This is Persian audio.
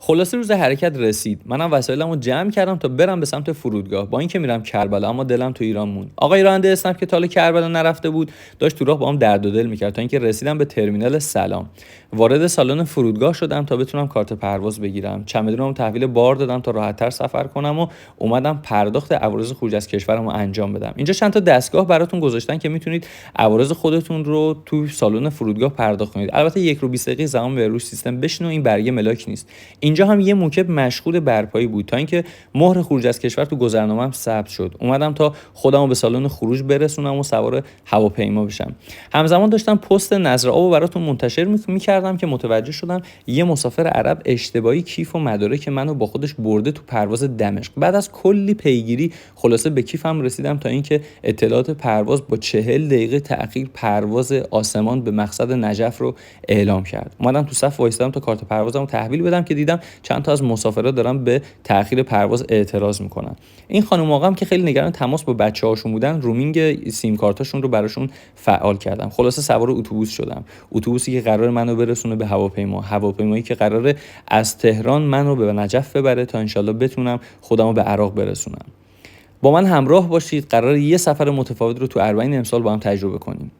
خلاصه روز حرکت رسید. منم وسایلمو جمع کردم تا برم به سمت فرودگاه. با اینکه میرم کربلا اما دلم تو ایران موند. آقای راننده اسنپ که تا حالا کربلا نرفته بود، داشت تو راه باهام درد و دل میکرد تا اینکه رسیدم به ترمینال سلام. وارد سالن فرودگاه شدم تا بتونم کارت پرواز بگیرم. چمدونمو تحویل بار دادم تا راحت‌تر سفر کنم و اومدم پرداخت عوارض خروج از کشورمو انجام بدم. اینجا چند تا دستگاه براتون گذاشتن که میتونید عوارض خودتون رو تو سالن فرودگاه پرداخت کنید. البته 1 رو 20 دقیقه زمان به روش سیستم بشینه و این برگه ملاک نیست. اینجا هم یه موکب مشغول برپایی بود تا اینکه مهر خروج از کشور تو گذرنامه‌ام ثبت شد. اومدم تا خودمو به سالن خروج برسونم و سوار هواپیما بشم. همزمان داشتم پست نظر آبو براتون منتشر می‌کردم که متوجه شدم یه مسافر عرب اشتباهی کیف و مدارک منو با خودش برده تو پرواز دمشق. بعد از کلی پیگیری خلاصه به کیفم رسیدم تا اینکه اطلاعات پرواز با 40 دقیقه تأخیر پرواز آسمان به مقصد نجف رو اعلام کرد. اومدم تو صف وایسادم تا کارت پروازمو تحویل بدم که دیدم چند تا از مسافرا دارن به تأخیر پرواز اعتراض میکنن. این خانم آقام که خیلی نگران تماس با بچه‌هاشون بودن، رومینگ سیم کارتاشون رو براشون فعال کردم. خلاصه سوار اتوبوس شدم. اتوبوسی که قرار منو برسونه به هواپیمایی که قراره از تهران منو به نجف ببره تا انشالله بتونم خودمو به عراق برسونم. با من همراه باشید. قراره یه سفر متفاوت رو تو اربعین امسال با هم تجربه کنیم.